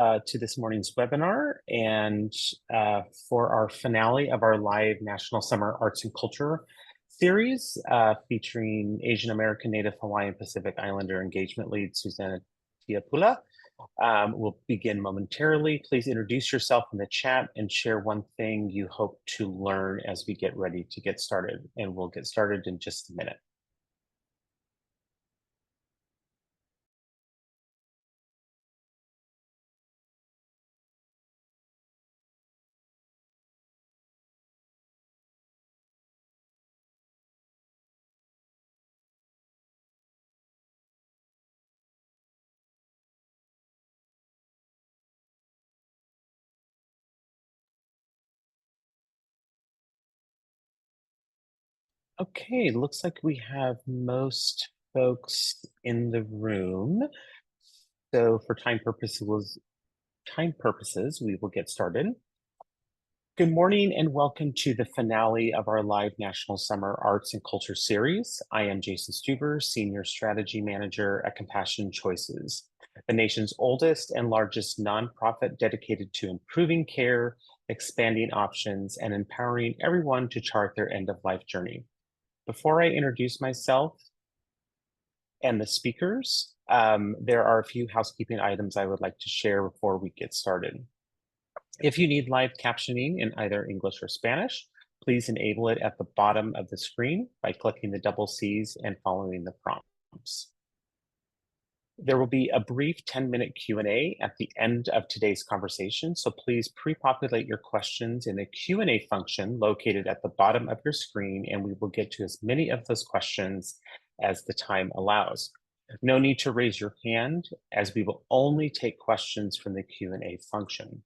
to this morning's webinar and for our finale of our live National Summer Arts and Culture series featuring Asian American Native Hawaiian Pacific Islander Engagement Lead Suzanna Tiapula. We'll begin momentarily. Please introduce yourself in the chat and share one thing you hope to learn as we get ready to get started. And we'll get started in just a minute. Okay, looks like we have most folks in the room. So for time purposes, we will get started. Good morning and welcome to the finale of our live National Summer Arts and Culture series. I am Jason Stuber, Senior Strategy Manager at Compassion Choices, the nation's oldest and largest nonprofit dedicated to improving care, expanding options, and empowering everyone to chart their end-of-life journey. Before I introduce myself and the speakers, there are a few housekeeping items I would like to share before we get started. If you need live captioning in either English or Spanish, please enable it at the bottom of the screen by clicking the double C's and following the prompts. There will be a brief 10-minute Q&A at the end of today's conversation, so please pre-populate your questions in the Q&A function located at the bottom of your screen, and we will get to as many of those questions as the time allows. No need to raise your hand, as we will only take questions from the Q&A function.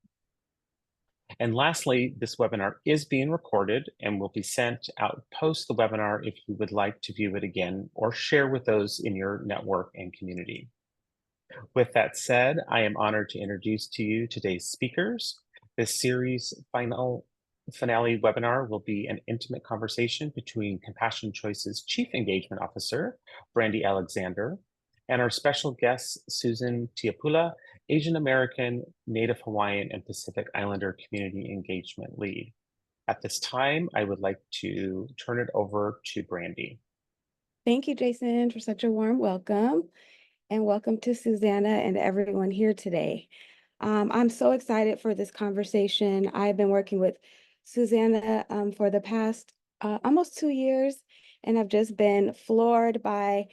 And lastly, this webinar is being recorded and will be sent out post the webinar if you would like to view it again or share with those in your network and community. With that said, I am honored to introduce to you today's speakers. This series' finale webinar will be an intimate conversation between Compassion Choices Chief Engagement Officer, Brandi Alexander, and our special guest, Suzanna Tiapula, Asian American, Native Hawaiian, and Pacific Islander Community Engagement Lead. At this time, I would like to turn it over to Brandi. Thank you, Jason, for such a warm welcome. And welcome to Suzanna and everyone here today. I'm so excited for this conversation. I've been working with Suzanna for the past almost 2 years, and I've just been floored by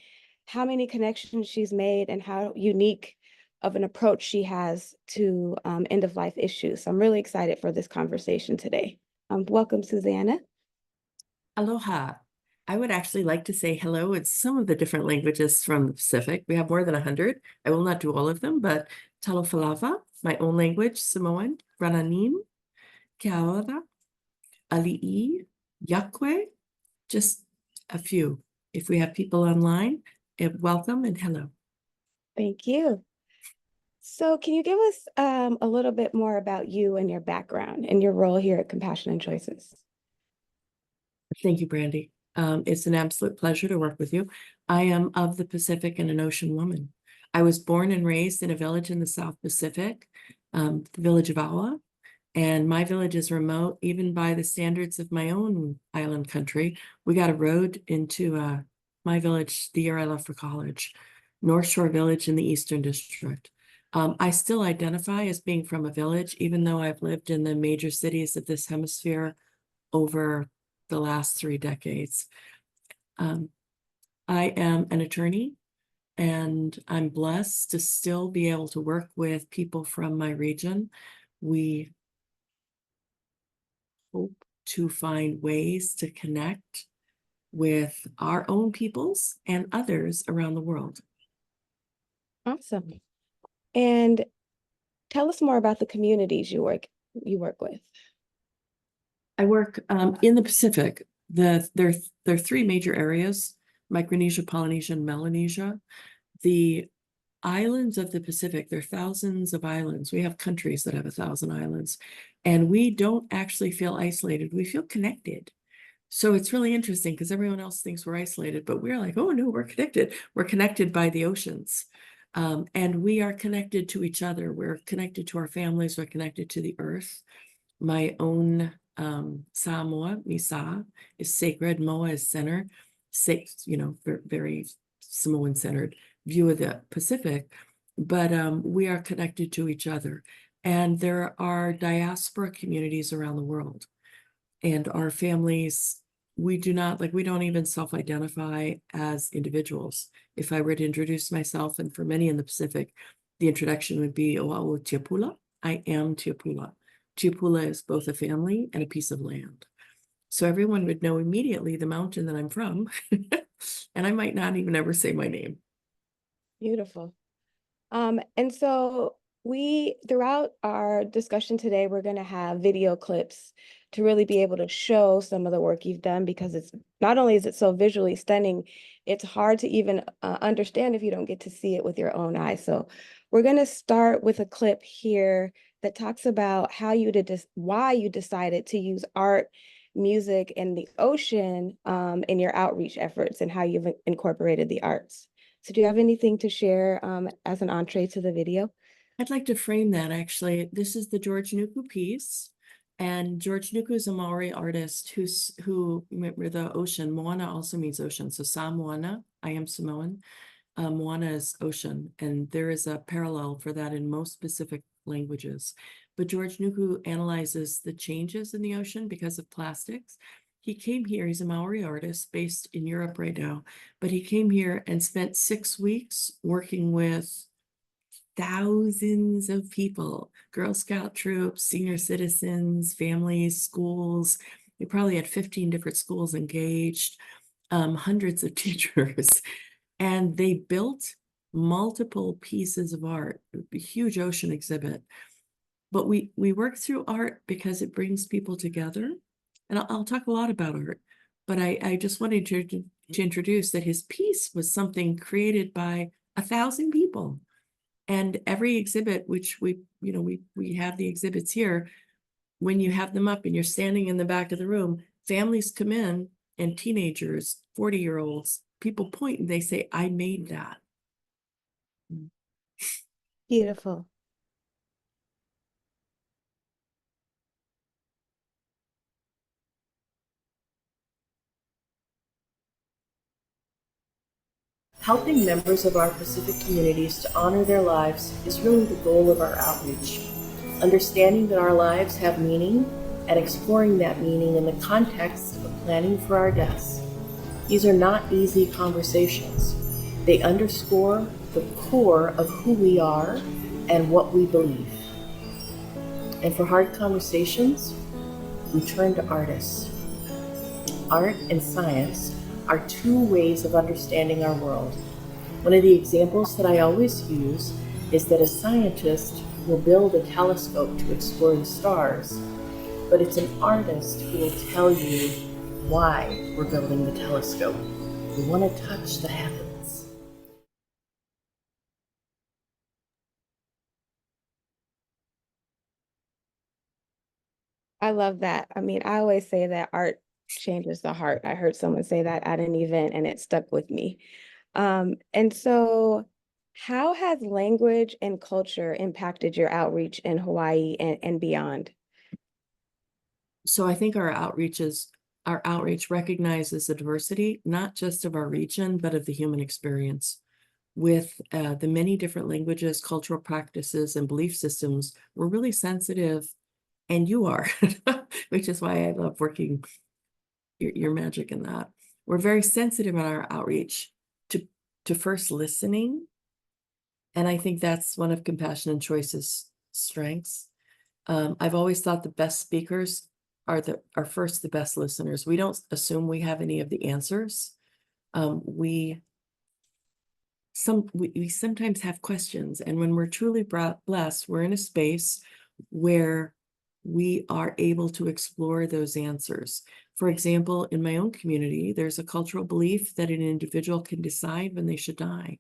how many connections she's made and how unique of an approach she has to end-of-life issues. So I'm really excited for this conversation today. Welcome, Suzanna. Aloha. I would actually like to say hello in some of the different languages from the Pacific. We have more than 100. I will not do all of them, but Talofalava, my own language, Samoan, Rananim, Keaora, Ali'i, Yakwe, just a few. If we have people online, welcome and hello. Thank you. So can you give us a little bit more about you and your background and your role here at Compassion and Choices? Thank you, Brandi. It's an absolute pleasure to work with you. I am of the Pacific and an ocean woman. I was born and raised in a village in the South Pacific, the village of Awa, and my village is remote, even by the standards of my own island country. We got a road into my village the year I left for college, North Shore Village in the Eastern District. I still identify as being from a village, even though I've lived in the major cities of this hemisphere over the last 3 decades. I am an attorney, and I'm blessed to still be able to work with people from my region. We hope to find ways to connect with our own peoples and others around the world. Awesome. And tell us more about the communities you work with. I work in the Pacific. There are 3 major areas: Micronesia, Polynesia, and Melanesia. The islands of the Pacific, there are thousands of islands. We have countries that have 1,000 islands, and we don't actually feel isolated. We feel connected. So it's really interesting because everyone else thinks we're isolated, but we're like, oh no, we're connected. We're connected by the oceans. And we are connected to each other. We're connected to our families. We're connected to the earth. My own Samoa, Misa, is sacred. Moa is center. Very Samoan-centered view of the Pacific. But we are connected to each other. And there are diaspora communities around the world. And our families, we don't even self-identify as individuals. If I were to introduce myself, and for many in the Pacific, the introduction would be Oahu Tiapula. I am Tiapula. Tiapula is both a family and a piece of land. So everyone would know immediately the mountain that I'm from. And I might not even ever say my name. Beautiful. And so throughout our discussion today, we're going to have video clips to really be able to show some of the work you've done, because it's not only is it so visually stunning, it's hard to even understand if you don't get to see it with your own eyes. So we're going to start with a clip here that talks about why you decided to use art, music, and the ocean in your outreach efforts, and how you've incorporated the arts. So do you have anything to share as an entree to the video? I'd like to frame that, actually. This is the George Nuku piece. And George Nuku is a Maori artist who the ocean, moana also means ocean. So Samoana, I am Samoan. Moana is ocean. And there is a parallel for that in most Pacific languages. But George Nuku analyzes the changes in the ocean because of plastics. He came here, he's a Maori artist based in Europe right now, but he came here and spent 6 weeks working with thousands of people, Girl Scout troops, senior citizens, families, schools. They probably had 15 different schools engaged, hundreds of teachers, and they built multiple pieces of art, a huge ocean exhibit. But we work through art because it brings people together. And I'll talk a lot about art, but I just wanted to introduce that his piece was something created by 1,000 people. And every exhibit, which we have the exhibits here, when you have them up and you're standing in the back of the room, families come in and teenagers, 40-year-olds, people point and they say, I made that. Beautiful. Helping members of our Pacific communities to honor their lives is really the goal of our outreach. Understanding that our lives have meaning and exploring that meaning in the context of planning for our deaths. These are not easy conversations. They underscore the core of who we are and what we believe. And for hard conversations, we turn to artists. Art and science are two ways of understanding our world. One of the examples that I always use is that a scientist will build a telescope to explore the stars, but it's an artist who will tell you why we're building the telescope. We want to touch the heavens. I love that. I mean, I always say that art changes the heart. I heard someone say that at an event and it stuck with me. And so how has language and culture impacted your outreach in Hawaii and beyond? So I think our outreach recognizes the diversity, not just of our region, but of the human experience. With the many different languages, cultural practices, and belief systems, we're really sensitive, and you are, which is why I love working your magic in that. We're very sensitive in our outreach to first listening. And I think that's one of Compassion and Choice's strengths. I've always thought the best speakers are first the best listeners. We don't assume we have any of the answers. We sometimes have questions, and when we're truly blessed, we're in a space where we are able to explore those answers. For example, in my own community, there's a cultural belief that an individual can decide when they should die.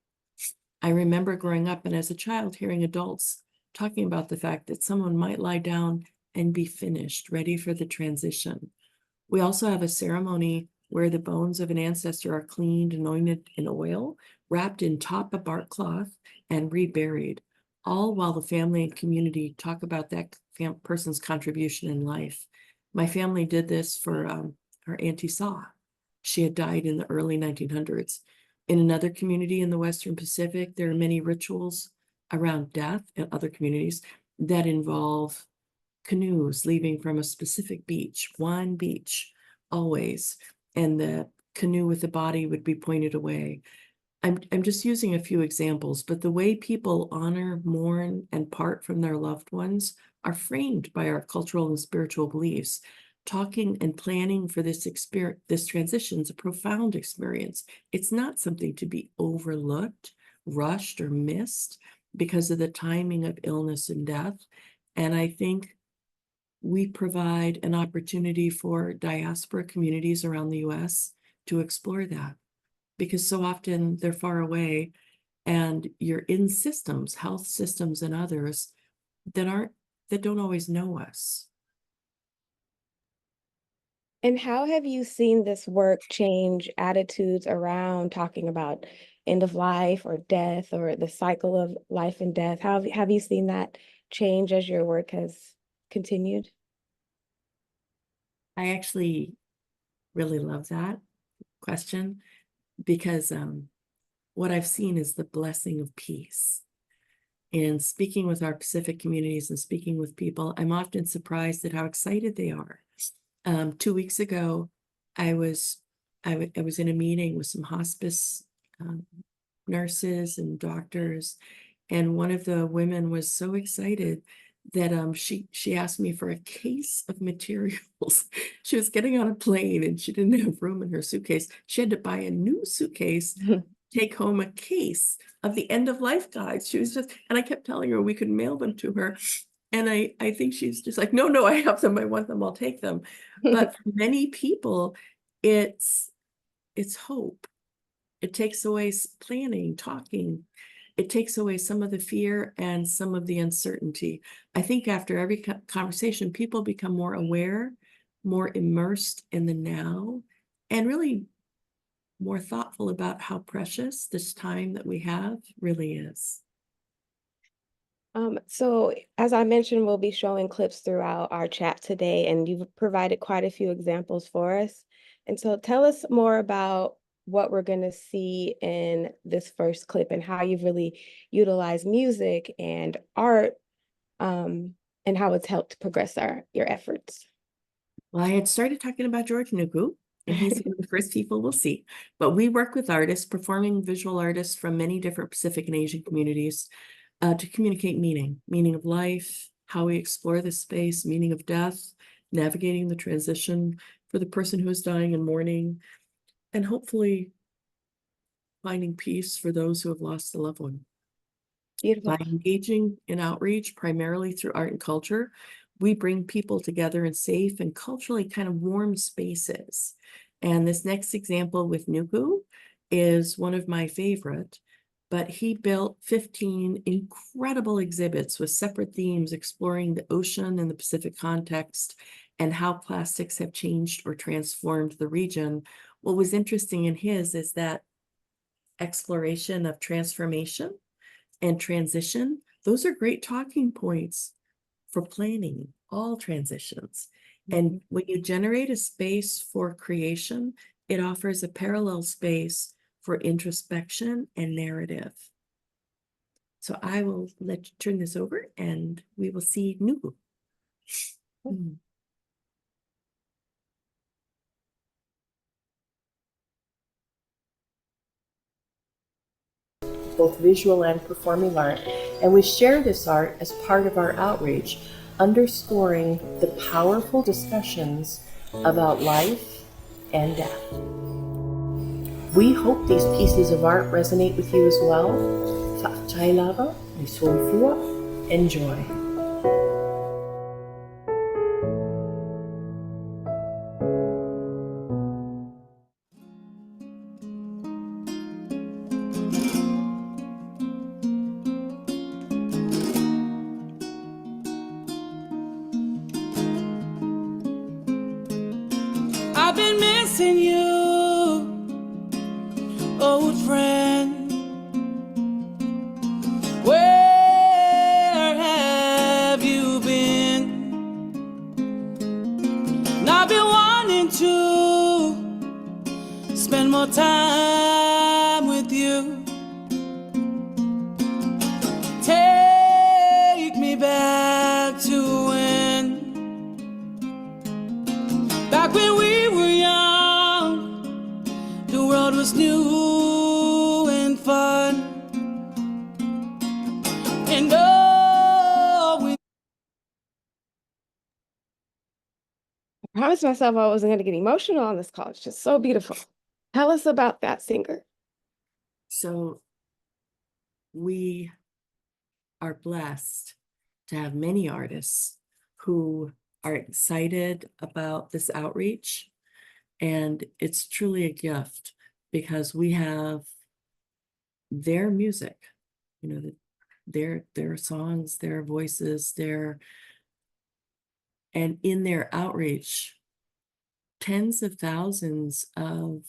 I remember growing up and as a child hearing adults talking about the fact that someone might lie down and be finished, ready for the transition. We also have a ceremony where the bones of an ancestor are cleaned, anointed in oil, wrapped in tapa bark cloth, and reburied, all while the family and community talk about that person's contribution in life. My family did this for our Auntie Saw. She had died in the early 1900s. In another community in the Western Pacific, there are many rituals around death in other communities that involve canoes leaving from a specific beach, one beach, always, and the canoe with the body would be pointed away. I'm just using a few examples, but the way people honor, mourn, and part from their loved ones are framed by our cultural and spiritual beliefs. Talking and planning for this transition is a profound experience. It's not something to be overlooked, rushed, or missed because of the timing of illness and death. And I think we provide an opportunity for diaspora communities around the US to explore that, because so often they're far away and you're in systems, health systems and others that don't always know us. And how have you seen this work change attitudes around talking about end of life or death or the cycle of life and death? How have you seen that change as your work has continued? I actually really love that question, because what I've seen is the blessing of peace. And speaking with our Pacific communities and speaking with people, I'm often surprised at how excited they are. 2 weeks ago, I was in a meeting with some hospice nurses and doctors, and one of the women was so excited that she asked me for a case of materials. She was getting on a plane and she didn't have room in her suitcase. She had to buy a new suitcase, take home a case of the end of life guides. She was just, and I kept telling her we could mail them to her. And I think she's just like, no, I have them. I want them. I'll take them. But for many people, it's hope. It takes away planning, talking. It takes away some of the fear and some of the uncertainty. I think after every conversation, people become more aware, more immersed in the now, and really more thoughtful about how precious this time that we have really is. So as I mentioned, we'll be showing clips throughout our chat today, and you've provided quite a few examples for us. And so tell us more about what we're going to see in this first clip and how you've really utilized music and art, and how it's helped progress your efforts. Well, I had started talking about George Nuku, and he's one of the first people we'll see. But we work with artists, performing visual artists from many different Pacific and Asian communities, to communicate meaning of life, how we explore this space, meaning of death, navigating the transition for the person who is dying and mourning, and hopefully finding peace for those who have lost a loved one. Beautiful. By engaging in outreach, primarily through art and culture, we bring people together in safe and culturally kind of warm spaces. And this next example with Nuku is one of my favorite, but he built 15 incredible exhibits with separate themes exploring the ocean and the Pacific context and how plastics have changed or transformed the region. What was interesting in his is that exploration of transformation and transition. Those are great talking points for planning all transitions. And when you generate a space for creation, it offers a parallel space for introspection and narrative. So I will turn this over and we will see Nuku. Both visual and performing art, and we share this art as part of our outreach, underscoring the powerful discussions about life and death. We hope these pieces of art resonate with you as well. Fa'atailava, Nisonfua, enjoy. I've been missing you. more time with you. Take me back to back when we were young. The world was new and fun. And I promised myself I wasn't going to get emotional on this call. It's just so beautiful. Tell us about that singer. So we are blessed to have many artists who are excited about this outreach. And it's truly a gift because we have their music, you know, their songs, their voices, and in their outreach, tens of thousands of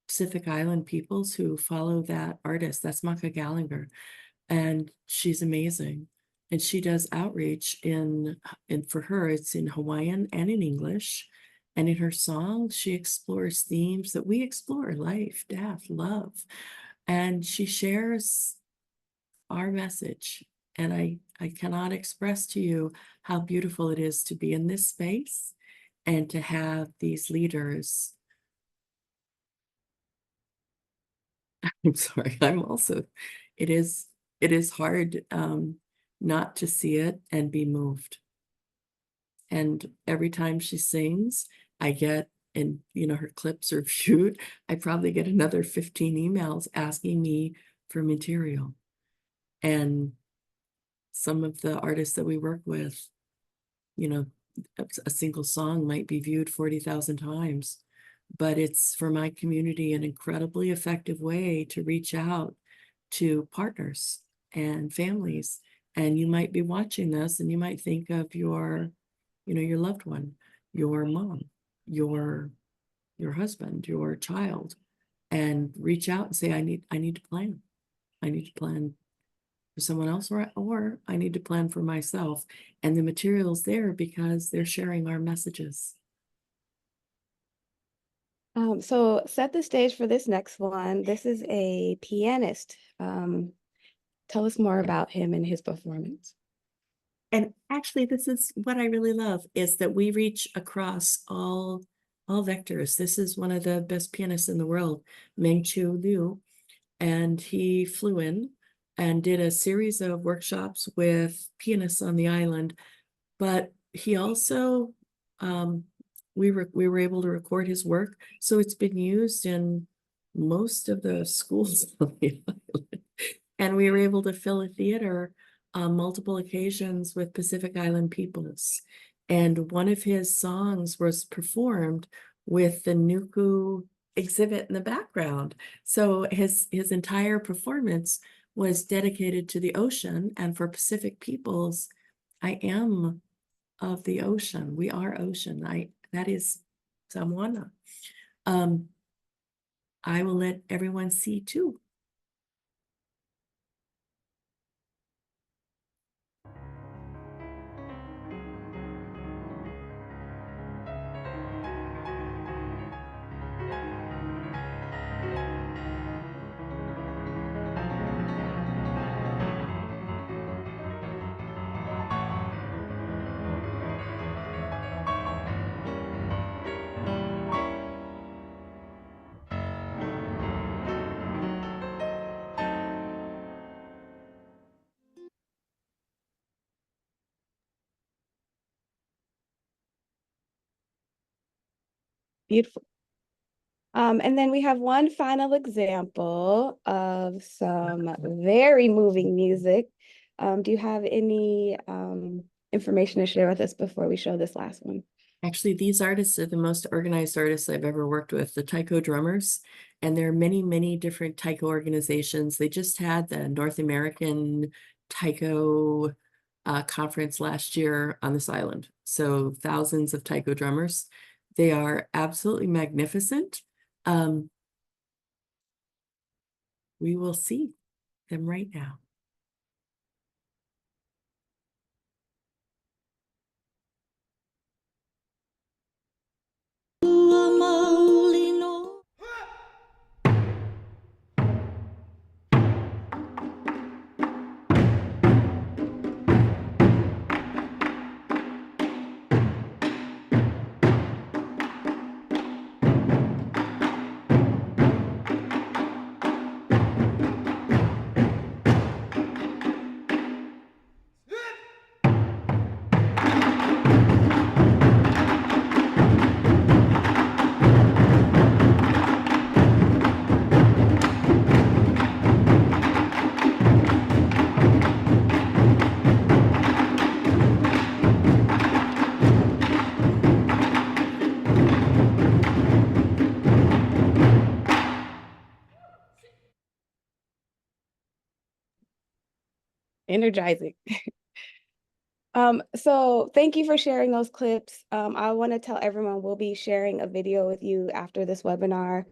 Pacific Island peoples who follow that artist. That's Maka Gallagher, and she's amazing. And she does outreach and for her, it's in Hawaiian and in English. And in her songs, she explores themes that we explore: life, death, love. And she shares our message. And I cannot express to you how beautiful it is to be in this space and to have these leaders. I'm sorry, it is hard not to see it and be moved. And every time she sings, I get, and her clips are viewed, I probably get another 15 emails asking me for material. And some of the artists that we work with, a single song might be viewed 40,000 times, but it's for my community an incredibly effective way to reach out to partners and families. And you might be watching this and you might think of your loved one, your mom, your husband, your child, and reach out and say, I need to plan. I need to plan for someone else, or I need to plan for myself. And the material's there because they're sharing our messages. So set the stage for this next one. This is a pianist. Tell us more about him and his performance. And actually, this is what I really love, is that we reach across all vectors. This is one of the best pianists in the world, Meng Chu Liu, and he flew in and did a series of workshops with pianists on the island. But he also, we were able to record his work, so it's been used in most of the schools on the island. And we were able to fill a theater on multiple occasions with Pacific Island peoples. And one of his songs was performed with the Nuku exhibit in the background. So his entire performance was dedicated to the ocean. And for Pacific peoples, I am of the ocean. We are ocean. That is Samoana. I will let everyone see too. Beautiful. And then we have one final example of some very moving music. Do you have any information to share with us before we show this last one? Actually, these artists are the most organized artists I've ever worked with, the taiko drummers. And there are many, many different taiko organizations. They just had the North American taiko conference last year on this island. So thousands of taiko drummers. They are absolutely magnificent. We will see them right now. energizing. So thank you for sharing those clips. I want to tell everyone we'll be sharing a video with you after this webinar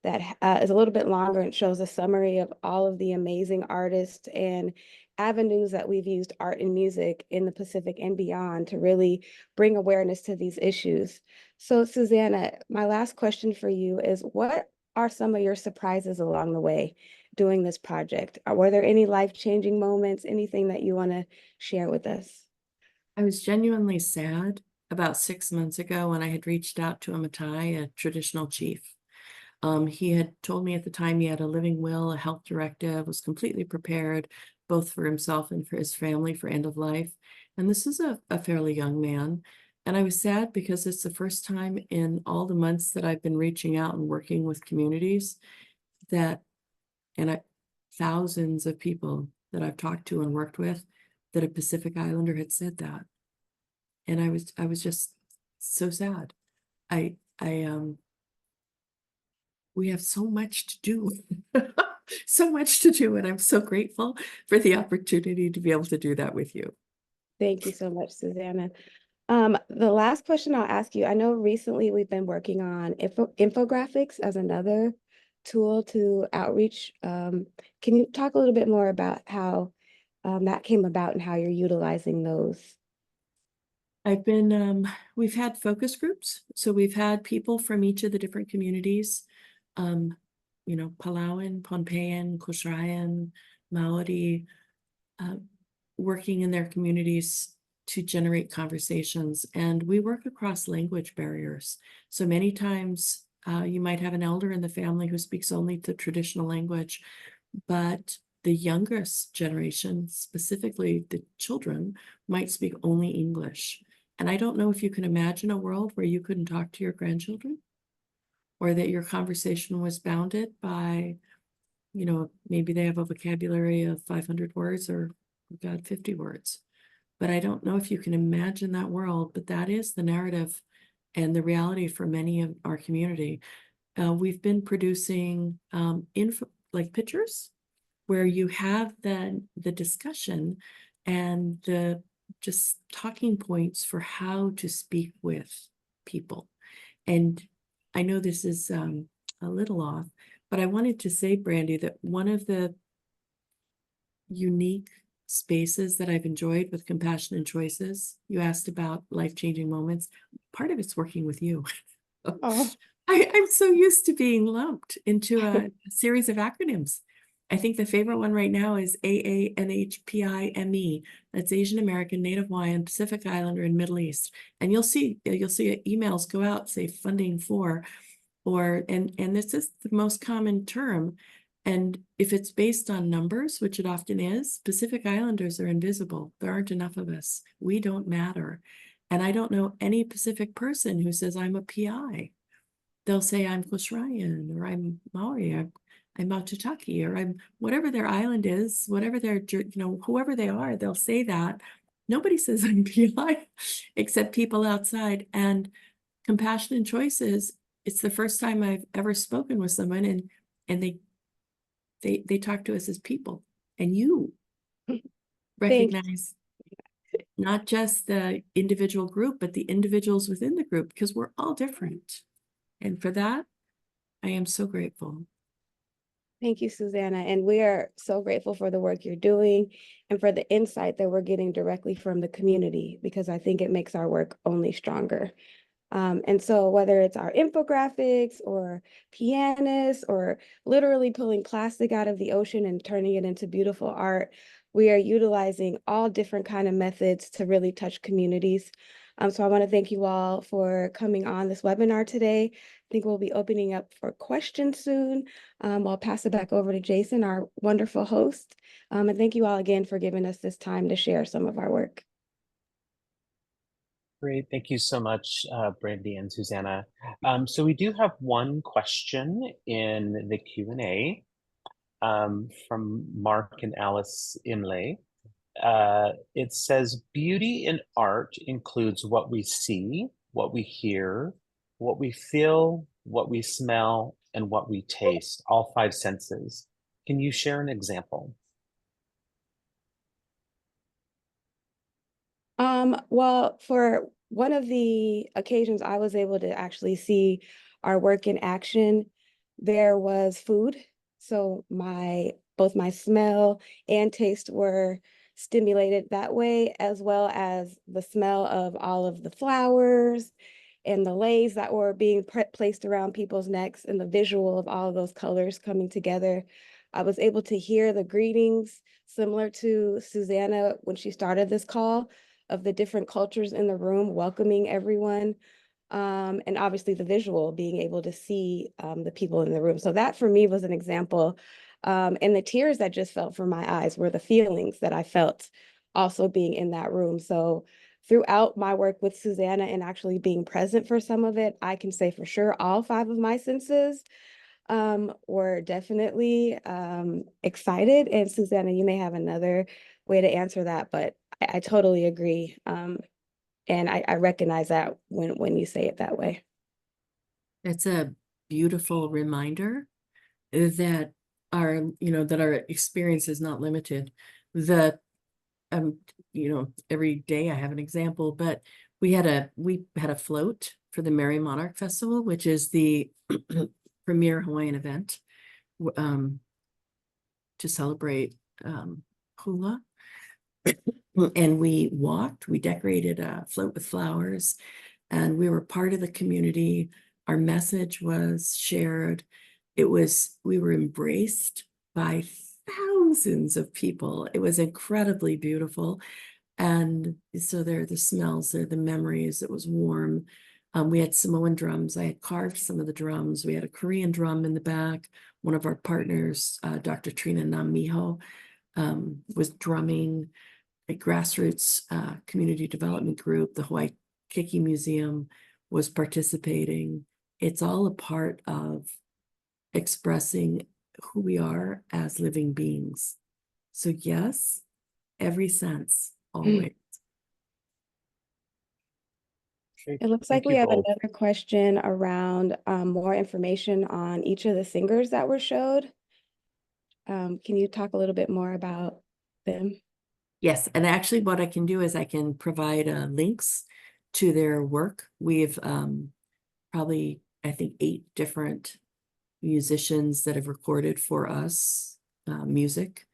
that is a little bit longer and shows a summary of all of the amazing artists and avenues that we've used art and music in the Pacific and beyond to really bring awareness to these issues. So Suzanna, my last question for you is, what are some of your surprises along the way doing this project? Were there any life-changing moments, anything that you want to share with us? I was genuinely sad about 6 months ago when I had reached out to a Matai, a traditional chief. He had told me at the time he had a living will, a health directive, was completely prepared, both for himself and for his family for end of life. And this is a fairly young man. And I was sad because it's the first time in all the months that I've been reaching out and working with communities that, thousands of people that I've talked to and worked with, that a Pacific Islander had said that. And I was just so sad. We have so much to do, so much to do. And I'm so grateful for the opportunity to be able to do that with you. Thank you so much, Suzanna. The last question I'll ask you, I know recently we've been working on infographics as another tool to outreach. Can you talk a little bit more about how that came about and how you're utilizing those? We've had focus groups. So we've had people from each of the different communities, Palauan, Pohnpeian, Kushraian, Maori, working in their communities to generate conversations. And we work across language barriers. So many times you might have an elder in the family who speaks only the traditional language, but the youngest generation, specifically the children, might speak only English. And I don't know if you can imagine a world where you couldn't talk to your grandchildren, or that your conversation was bounded by, maybe they have a vocabulary of 500 words or, oh God, 50 words. But I don't know if you can imagine that world, but that is the narrative and the reality for many of our community. We've been producing like pictures where you have the discussion and the just talking points for how to speak with people. And I know this is a little off, but I wanted to say, Brandi, that one of the unique spaces that I've enjoyed with Compassion and Choices, you asked about life-changing moments. Part of it's working with you. Oh. I'm so used to being lumped into a series of acronyms. I think the favorite one right now is AANHPIME. That's Asian American, Native Hawaiian, Pacific Islander, and Middle East. And you'll see emails go out, say funding for, and this is the most common term. And if it's based on numbers, which it often is, Pacific Islanders are invisible. There aren't enough of us. We don't matter. And I don't know any Pacific person who says I'm a PI. They'll say I'm Kushraian, or I'm Maori, I'm Maututaki, or I'm whatever their island is, whatever their, whoever they are, they'll say that. Nobody says I'm PI except people outside. And Compassion and Choices, it's the first time I've ever spoken with someone and they talk to us as people. And you recognize not just the individual group, but the individuals within the group, because we're all different. And for that, I am so grateful. Thank you, Suzanna. And we are so grateful for the work you're doing and for the insight that we're getting directly from the community, because I think it makes our work only stronger. And so whether it's our infographics or pianists or literally pulling plastic out of the ocean and turning it into beautiful art, we are utilizing all different kind of methods to really touch communities. So I want to thank you all for coming on this webinar today. I think we'll be opening up for questions soon. I'll pass it back over to Jason, our wonderful host. And thank you all again for giving us this time to share some of our work. Great. Thank you so much, Brandi and Suzanna. So we do have one question in the Q&A from Mark and Alice Imlay. It says, beauty in art includes what we see, what we hear, what we feel, what we smell, and what we taste, all 5 senses. Can you share an example? Well, for one of the occasions I was able to actually see our work in action, there was food. So both my smell and taste were stimulated that way, as well as the smell of all of the flowers and the leis that were being placed around people's necks, and the visual of all of those colors coming together. I was able to hear the greetings similar to Suzanna when she started this call, of the different cultures in the room, welcoming everyone. And obviously the visual, being able to see the people in the room. So that for me was an example. And the tears that just fell from my eyes were the feelings that I felt also being in that room. So throughout my work with Suzanna and actually being present for some of it, I can say for sure all 5 of my senses were definitely excited. And Suzanna, you may have another way to answer that, but I totally agree. And I recognize that when you say it that way. It's a beautiful reminder that our experience is not limited. That every day I have an example, but we had a float for the Merry Monarch Festival, which is the premier Hawaiian event to celebrate hula. And we decorated a float with flowers, and we were part of the community. Our message was shared. We were embraced by thousands of people. It was incredibly beautiful. And so there are the smells, there are the memories. It was warm. We had Samoan drums. I had carved some of the drums. We had a Korean drum in the back. One of our partners, Dr. Trina Namiho, was drumming. A grassroots community development group, the Hawaii Keiki Museum, was participating. It's all a part of expressing who we are as living beings. So yes, every sense, always. It looks like we have another question around more information on each of the singers that were showed. Can you talk a little bit more about them? Yes, and actually what I can do is I can provide links to their work. We've probably, I think, 8 different musicians that have recorded for us music,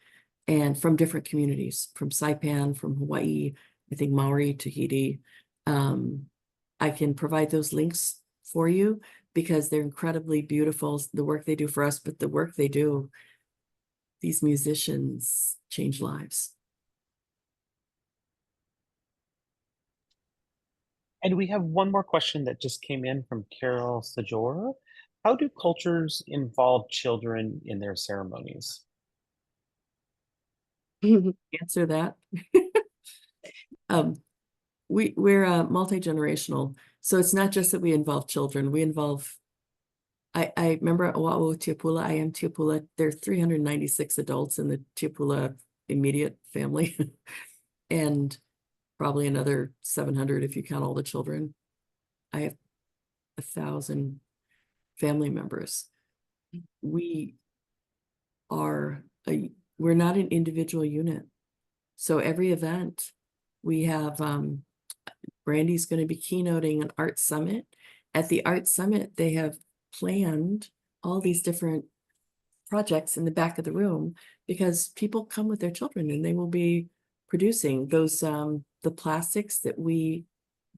and from different communities, from Saipan, from Hawaii, I think Maori, Tahiti. I can provide those links for you because they're incredibly beautiful, the work they do for us, but the work they do, these musicians change lives. And we have one more question that just came in from Carol Sajor. How do cultures involve children in their ceremonies? Answer that. We're multi-generational. So it's not just that we involve children, we involve, I remember at Oahu Tiapula, I am Tiapula, there are 396 adults in the Tiapula immediate family, and probably another 700 if you count all the children. I have 1,000 family members. We're not an individual unit. So every event we have, Brandi's going to be keynoting an art summit. At the art summit, they have planned all these different projects in the back of the room because people come with their children and they will be producing those, the plastics that we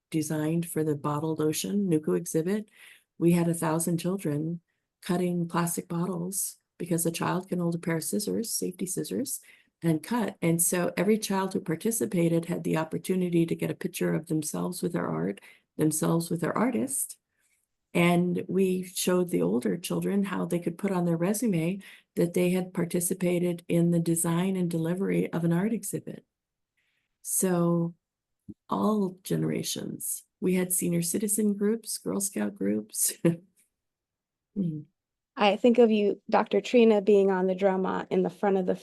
designed for the bottled ocean Nuku exhibit. We had 1,000 children cutting plastic bottles because a child can hold a pair of scissors, safety scissors, and cut. And so every child who participated had the opportunity to get a picture of themselves with their art, themselves with their artist. And we showed the older children how they could put on their resume that they had participated in the design and delivery of an art exhibit. So all generations. We had senior citizen groups, Girl Scout groups. I think of you, Dr. Trina, being on the drum in the front of the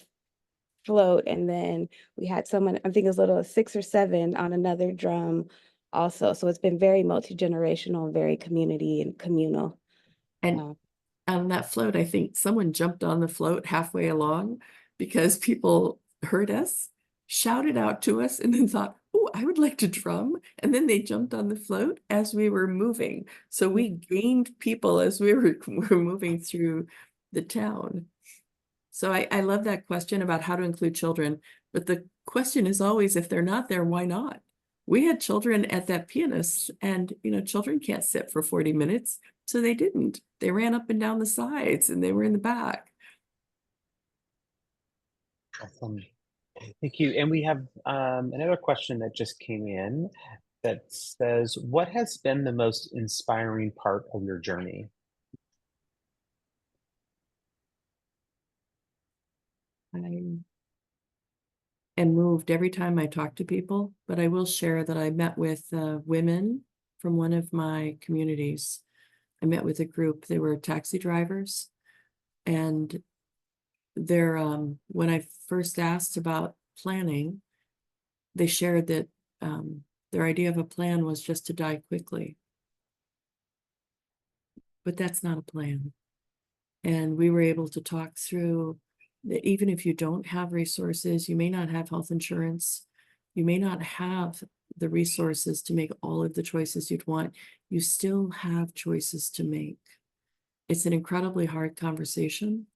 float, and then we had someone, I think as little as 6 or 7 on another drum also. So it's been very multi-generational, very community and communal. And on that float, I think someone jumped on the float halfway along because people heard us, shouted out to us, and then thought, oh, I would like to drum. And then they jumped on the float as we were moving. So we gained people as we were moving through the town. So I love that question about how to include children. But the question is always, if they're not there, why not? We had children at that pianist, and children can't sit for 40 minutes. So they didn't. They ran up and down the sides and they were in the back. Awesome. Thank you. And we have another question that just came in that says, what has been the most inspiring part of your journey? I am moved every time I talk to people, but I will share that I met with women from one of my communities. I met with a group. They were taxi drivers, and they're when I first asked about planning, they shared that their idea of a plan was just to die quickly. But that's not a plan. And we were able to talk through that even if you don't have resources, you may not have health insurance, you may not have the resources to make all of the choices you'd want, you still have choices to make. It's an incredibly hard conversation,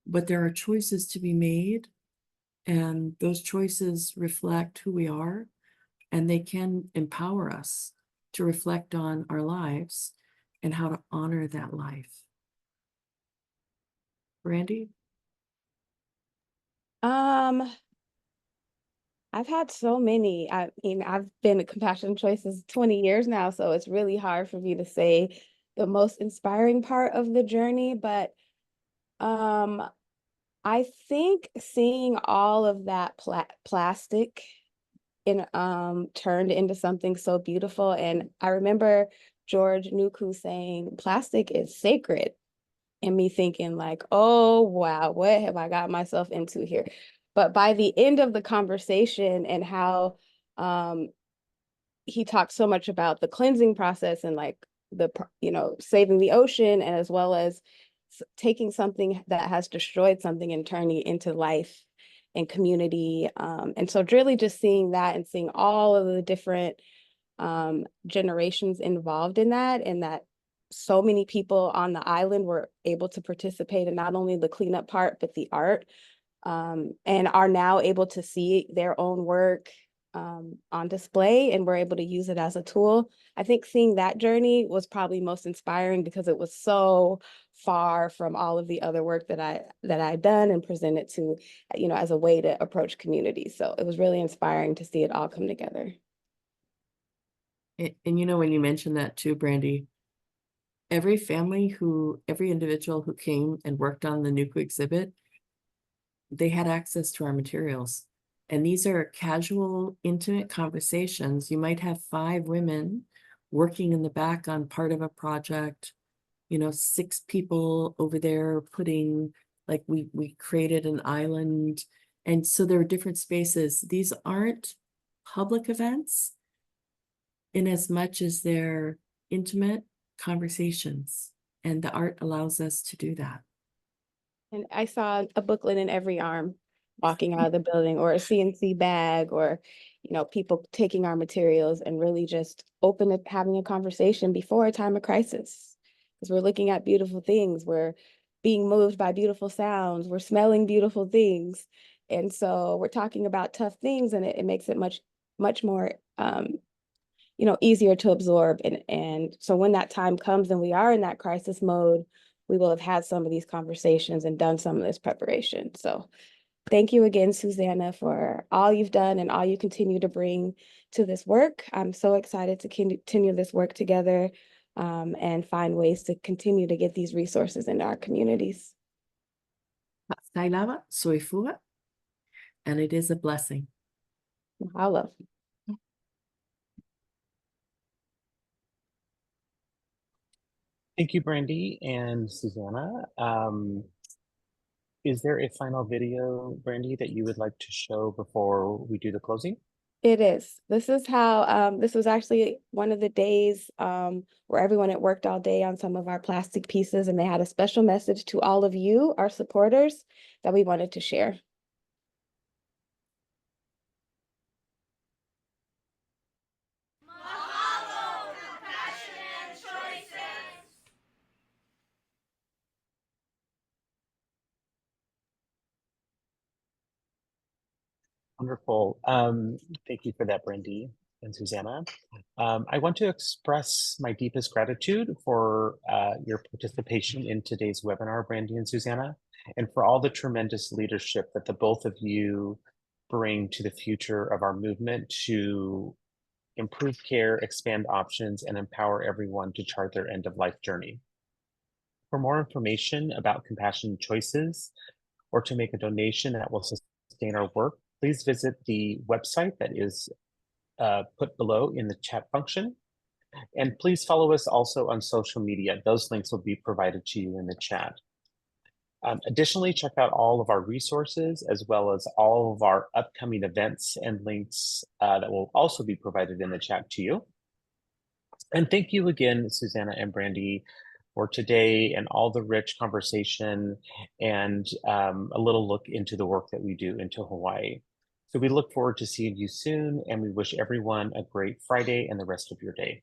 but there are choices to be made, and those choices reflect who we are, and they can empower us to reflect on our lives and how to honor that life. Brandi? I've had so many. I mean, I've been at Compassion Choices 20 years now, so it's really hard for me to say the most inspiring part of the journey, but I think seeing all of that plastic turned into something so beautiful. And I remember George Nuku saying plastic is sacred, and me thinking like, oh wow, what have I got myself into here? But by the end of the conversation and how he talked so much about the cleansing process and like saving the ocean, and as well as taking something that has destroyed something and turning it into life and community. And so really just seeing that and seeing all of the different generations involved in that, and that so many people on the island were able to participate in not only the cleanup part, but the art, and are now able to see their own work on display, and we're able to use it as a tool. I think seeing that journey was probably most inspiring because it was so far from all of the other work that I'd done and presented to, as a way to approach communities. So it was really inspiring to see it all come together. And when you mentioned that too, Brandi, every individual who came and worked on the Nuku exhibit, they had access to our materials. And these are casual, intimate conversations. You might have 5 women working in the back on part of a project, 6 people over there putting, like we created an island. And so there are different spaces. These aren't public events in as much as they're intimate conversations. And the art allows us to do that. And I saw a booklet in every arm walking out of the building, or a CNC bag, or, people taking our materials and really just open up, having a conversation before a time of crisis. Because we're looking at beautiful things, we're being moved by beautiful sounds, we're smelling beautiful things. And so we're talking about tough things, and it makes it much, much more, easier to absorb. And so when that time comes and we are in that crisis mode, we will have had some of these conversations and done some of this preparation. So thank you again, Suzanna, for all you've done and all you continue to bring to this work. I'm so excited to continue this work together, and find ways to continue to get these resources into our communities. Tailava, soifua, and it is a blessing. Mahalo. Thank you, Brandi and Suzanna. Is there a final video, Brandi, that you would like to show before we do the closing? It is. This is how, this was actually one of the days where everyone had worked all day on some of our plastic pieces, and they had a special message to all of you, our supporters, that we wanted to share. Wonderful. Thank you for that, Brandi and Suzanna. I want to express my deepest gratitude for your participation in today's webinar, Brandi and Suzanna, and for all the tremendous leadership that the both of you bring to the future of our movement to improve care, expand options, and empower everyone to chart their end-of-life journey. For more information about Compassionate Choices or to make a donation that will sustain our work, please visit the website that is put below in the chat function. And please follow us also on social media. Those links will be provided to you in the chat. Additionally, check out all of our resources as well as all of our upcoming events and links that will also be provided in the chat to you. And thank you again, Suzanna and Brandi, for today and all the rich conversation and a little look into the work that we do into Hawaii. So we look forward to seeing you soon, and we wish everyone a great Friday and the rest of your day.